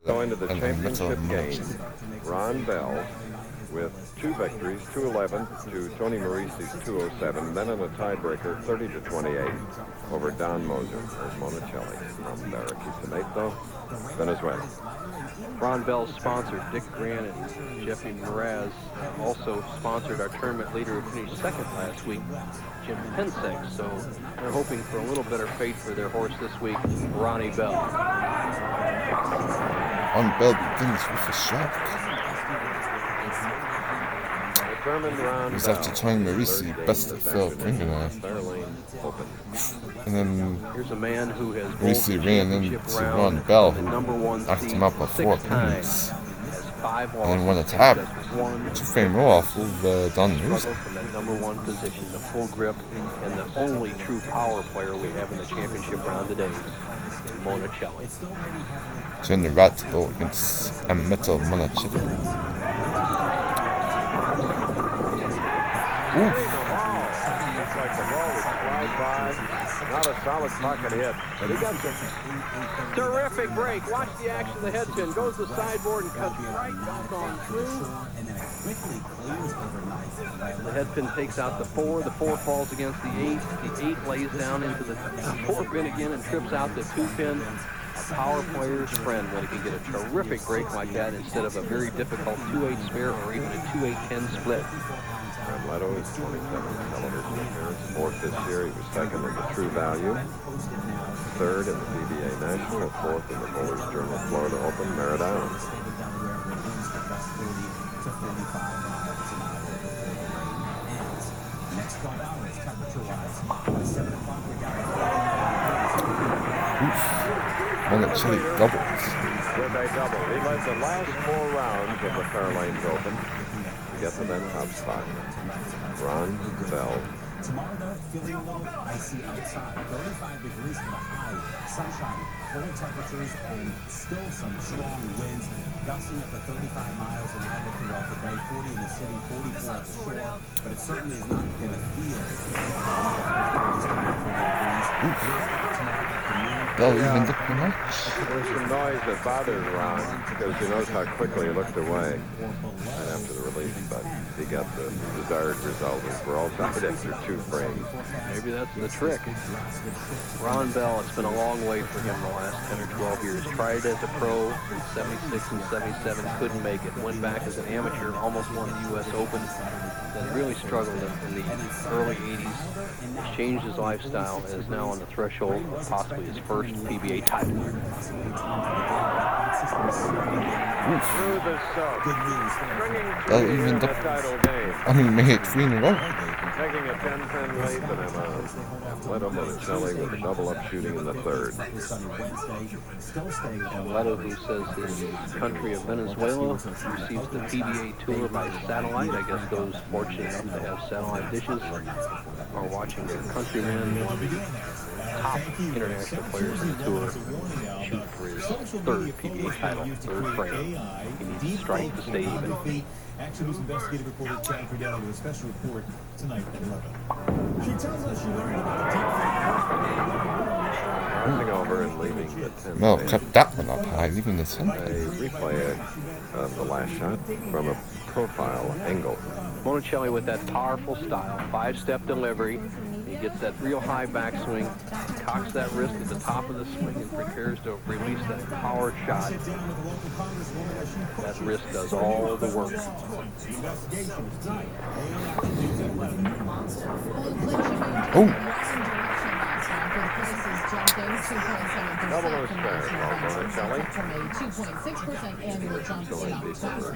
Going to the and championship Amleto game, Ron Bell with 2 victories, 211 to Tony Marisi's 207, then in a tiebreaker, 30-28 over Don Moser or Monacelli from Barranquilla, Venezuela. Ron Bell's sponsor, Dick Grant and Jeffy Mraz, also sponsored our tournament leader who finished second last week, Jim Pensek. So they're hoping for a little better fate for their horse this week, Ronnie Bell. Ron Bell begins with a shock. He's after Tony Marisi, best of third fingernail. And then here's a man who has Marisi ran into Ron Bell, who knocked him out by 4 points. And then won a tap, which fame off of Don Marisi. From that #1 position, the full grip, and the only true power player we have in the championship round today, Monacelli. Turn the rat ball against Amleto Monacelli. Oof. Looks like the ball would slide by. Not a solid pocket hit, but he got some. Terrific break. Watch the action of the head pin. Goes to the sideboard and cuts right back on through. The head pin takes out the 4. The 4 falls against the 8. The 8 lays down into the 4 pin again and trips out the 2 pin. A power player's friend when he can get a terrific break like that instead of a very difficult 2-8 spare or even a 2-8-10 split. Amleto is 27 television appearance, 4th this year. He was 2nd in the True Value, 3rd in the PBA National, 4th in the Bowler's Journal Florida Open, Merritt Island. Monacelli doubles. With a double. He led the last 4 rounds of the Fairlanes Open to get to that top spot. Ron Bell. Tomorrow, though, feeling a little icy outside. 35 degrees for the high. Sunshine, cold temperatures, and still some strong winds. Gusting up to 35 miles an hour throughout the day. 40 in the city, 44 at the shore. But it certainly is not going to feel. Bell evened up the match. There's some noise that bothered Ron because he knows how quickly he looked away right after the release, but he got the desired result. We're all tied after 2 frames. Maybe that's the trick. Ron Bell, it's been a long way for him the last 10 or 12 years. Tried as a pro in 76 and 77, couldn't make it. Went back as an amateur, almost won the U.S. Open. Then really struggled in the early 80s. Changed his lifestyle and is now on the threshold of possibly his first PBA title. Through the soak. Bell evened up. I mean, made it 3 in a row. Taking a 10-10 lead, but Amleto Monacelli with a double-up shooting in the 3rd. Amleto, who says his country of Venezuela receives the PBA Tour by satellite. I guess those fortunate enough to have satellite dishes are watching their countrymen, top international players in the tour, shoot for his 3rd PBA title, 3rd frame. He needs to strike to stay even. Action News investigative reporter Chad Cordell with a special report tonight at 11. She tells us she learned about the Crossing over and leaving the 10th. No, kept that one up high, leaving the 10th. A replay of the last shot from a profile angle. Monacelli with that powerful style, 5-step delivery. He gets that real high backswing, cocks that wrist at the top of the swing and prepares to release that power shot. That wrist does all the work. Oh! Double or spare for Monacelli.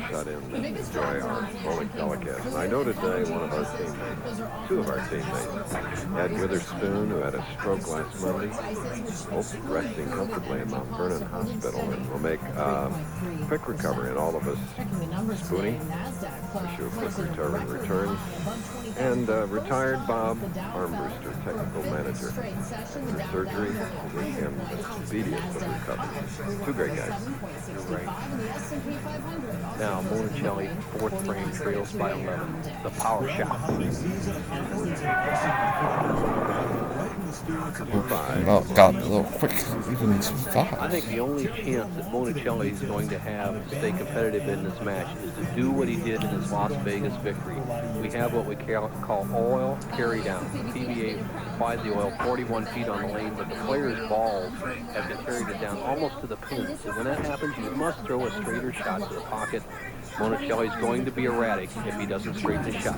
Shut in and enjoy our bowling telecast. And I know today one of our teammates, 2 of our teammates, Ed Witherspoon, who had a stroke last Monday, resting comfortably in Mount Vernon Hospital, and will make quick recovery. And all of us, Spoonie, wish you a quick return. And retired Bob Armbruster, technical manager. For surgery, wish him the speediest of recovery. 2 great guys. You're right. Now, Monacelli, 4th frame, trails by 11. The power shot. Well, got a little quick, even to 5. I think the only chance that Monacelli is going to have to stay competitive in this match is to do what he did in his Las Vegas victory. We have what we call oil carry down. PBA supplies the oil 41 feet on the lane, but the players' balls have been carried it down almost to the pins. And when that happens, you must throw a straighter shot to the pocket. Monacelli is going to be erratic if he doesn't straighten his shot.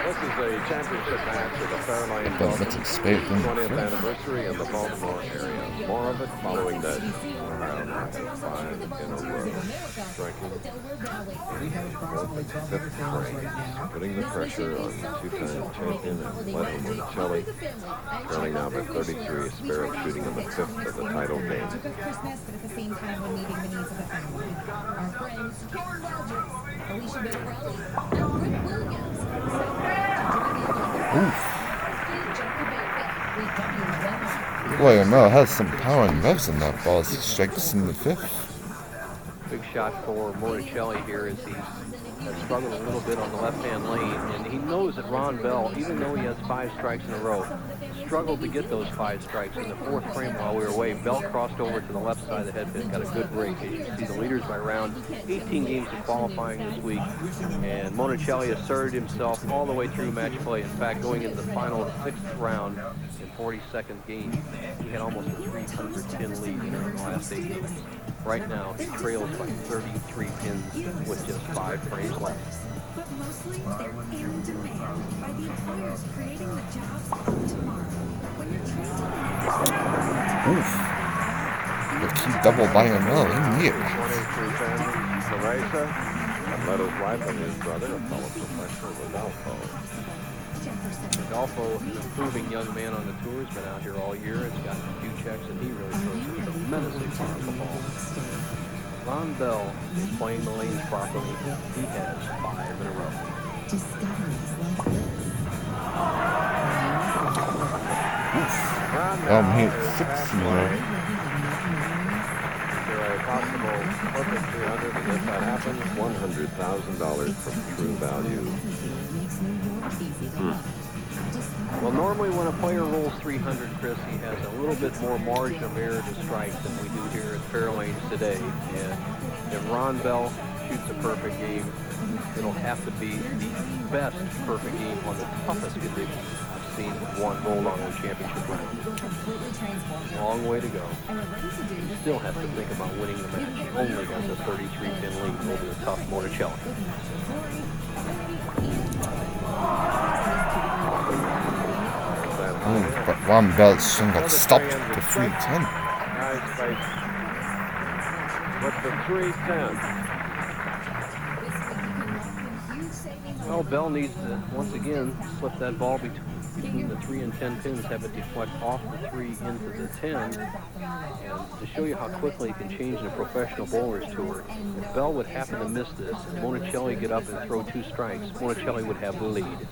This is a championship match of the Fairlane But that's a spade, 20th anniversary in the Baltimore area. More of it following this. 5 in a row. Striking fifth frame. Putting the pressure on two-time champion Amleto Monacelli. Trailing now by 33. Spirit shooting in the 5th of the title game. Boy, Mel has some power and revs in that ball as he strikes in the 5th. Big shot for Monacelli here as he has struggled a little bit on the left-hand lane, and he knows that Ron Bell, even though he has 5 strikes in a row, struggled to get those 5 strikes. In the 4th frame while we were away, Bell crossed over to the left side of the head pin, got a good break. As you can see, the leaders by round, 18 games of qualifying this week, and Monacelli asserted himself all the way through match play. In fact, going into the final 6th round in 42nd game, he had almost a 300-pin lead in the last 8 games. Right now, he trails by 33 pins with just 5 frames left. But mostly, they're in demand by the employers creating the jobs of tomorrow. When you're training, Oof. The key double by Mel in the air. 23 fans, Teresa, Amleto's wife and his brother, a fellow professional, Rodolfo. Rodolfo is an improving young man on the tour. He's been out here all year. It's gotten a few checks, and he really throws a tremendously powerful ball. Ron Bell is playing the lanes properly. He has 5 in a row. He hit 6 in a row. There are a possible perfect 300, and if that happens, $100,000 from True Value. Well, normally when a player rolls 300, Chris, he has a little bit more margin of error to strike than we do here at Fairlanes today. And if Ron Bell shoots a perfect game, it'll have to be the best perfect game on the toughest conditions I've seen one rolled on a championship round. Long way to go. He still has to think about winning the match. He only has a 33-pin lead over the tough Monacelli. But Ron Bell's swing got stopped at the 310. Nice fight. With the 310. Well, Bell needs to, once again, slip that ball between the 3 and 10 pins, have it deflect off the 3 into the 10. And to show you how quickly it can change in a professional bowler's tour, if Bell would happen to miss this, and Monacelli get up and throw 2 strikes, Monacelli would have the lead.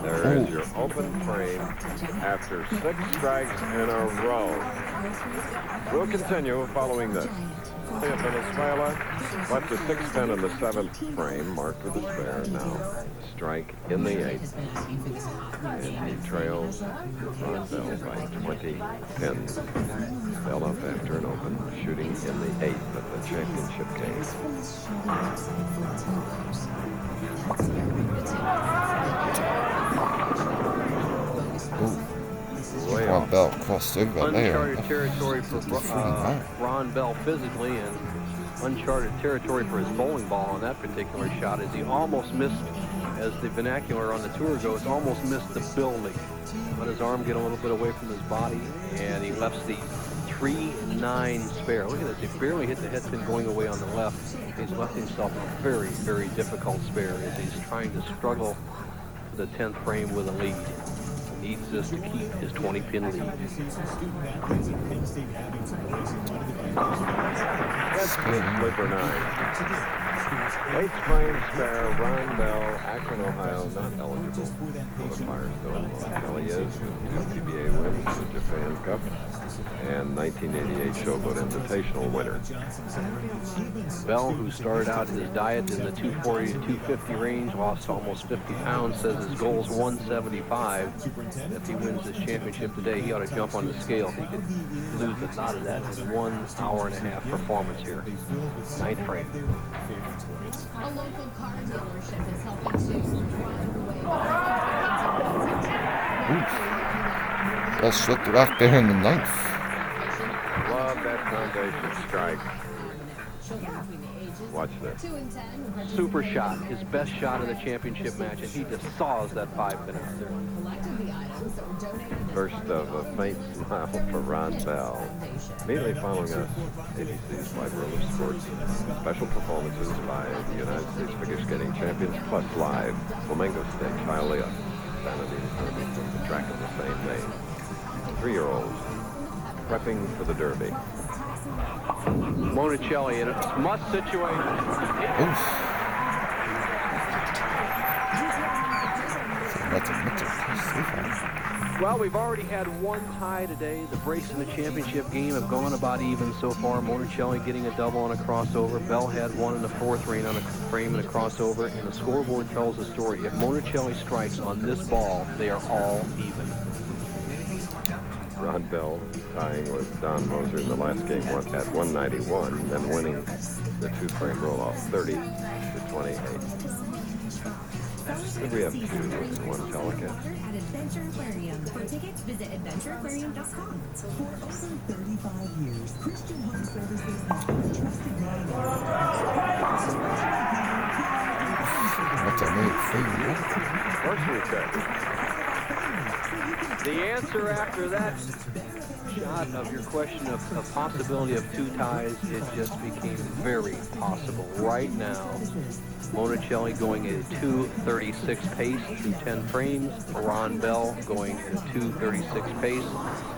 There is your open frame after 6 strikes in a row. We'll continue following this. Venezuela left a 6-pin in the 7th frame, marked with a spare. Now strike in the 8th. And he trails Ron Bell by 20 pins. Bell up after an open, shooting in the 8th of the championship game. Ron Bell crossed over there. Uncharted territory for Ron Bell physically, and uncharted territory for his bowling ball on that particular shot, as he almost missed, as the vernacular on the tour goes, almost missed the building. Let his arm get a little bit away from his body, and he left the 3-9 spare. Look at this, he barely hit the head pin going away on the left. He's left himself a very, very difficult spare as he's trying to struggle to the 10th frame with a lead. He needs this to keep his 20-pin lead. That's Sleeper 9. 8th frame spare, Ron Bell, Akron, Ohio, not eligible for the Firestone. Monacelli is, PBA wins the Japan Cup, and 1988 Showboat Invitational winner. Bell, who started out his diet in the 240 to 250 range, lost almost 50 pounds, says his goal is 175. If he wins this championship today, he ought to jump on the scale. He could lose a lot of that in 1 hour and a half performance here. 9th frame. A local car dealership is helping to drive away. Bell slipped it out there in the 9th. Love that foundation strike. Watch this. Super shot, his best shot of the championship match, and he just saws that 5-pin out there. First of a faint smile for Ron Bell. Immediately following us, ABC's Wide World of Sports, special performances by the United States Figure Skating Champions, plus live Flamingo Stakes, Hialeah, Vanity Derby from the track of the same name. 3-year-olds prepping for the Derby. Monacelli in a must situation. Well, we've already had one tie today. The breaks in the championship game have gone about even so far. Monacelli getting a double on a crossover. Bell had one in the 4th frame on a frame and a crossover, and the scoreboard tells the story. If Monacelli strikes on this ball, they are all even. Ron Bell tying with Don Moser in the last game at 191, then winning the 2-frame roll-off 30 to 28. Could we have 2 in one telecast? At Adventure Aquarium. For tickets, visit adventureaquarium.com. For over 35 years, Christian Home Services has been a trusted brand. That's a neat Of course we could. The answer after that shot of your question of a possibility of 2 ties, it just became very possible. Right now, Monacelli going at a 2:36 pace through 10 frames. Ron Bell going at a 2:36 pace.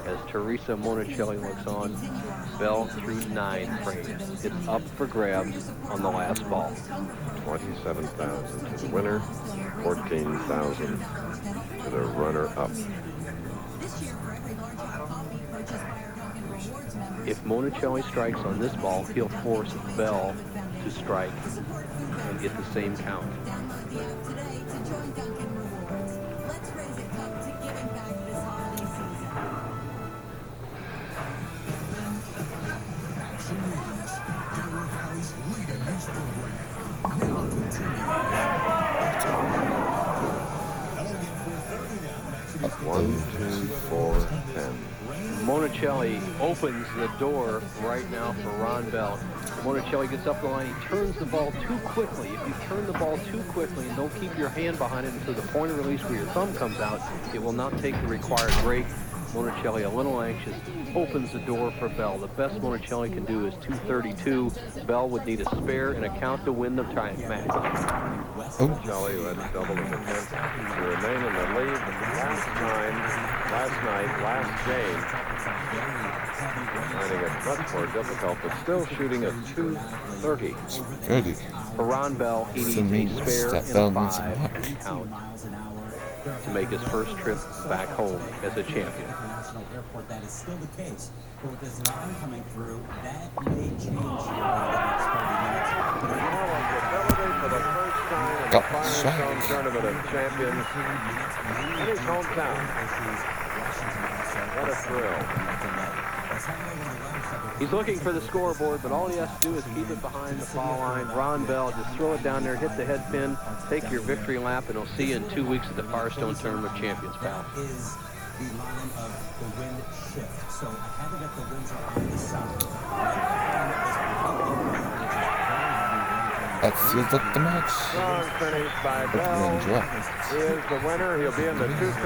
As Teresa Monacelli looks on, Bell through 9 frames. It's up for grabs on the last ball. 27,000 to the winner, 14,000 to the runner-up. If Monacelli strikes on this ball, he'll force Bell to strike and get the same count. One, 2, 4, 10. Monacelli opens the door right now for Ron Bell. Monacelli gets up the line. He turns the ball too quickly. If you turn the ball too quickly and don't keep your hand behind it until the point of release where your thumb comes out, it will not take the required break. Monacelli, a little anxious, opens the door for Bell. The best Monacelli can do is 232. Bell would need a spare and a count to win the match. Monacelli, let's double his attempt to remain in the lead. Last game, finding it much more difficult, but still shooting a 230. For Ron Bell, he needs a spare and a 5 count to make his first trip back home as a champion. Airport, that is still the case. But with this line coming through, that may change here over the next 30 minutes. For the first time in the Firestone Tournament of Champions in his hometown. What a thrill. He's looking for the scoreboard, but all he has to do is keep it behind the foul line. Ron Bell, just throw it down there, hit the head pin, take your victory lap, and we'll see you in 2 weeks at the Firestone Tournament of Champions, pal. Is the line of the wind shift. So I had to get the winds on the south. That seals up the match. Strong finish by Bell. He is the winner. He'll be in the 250.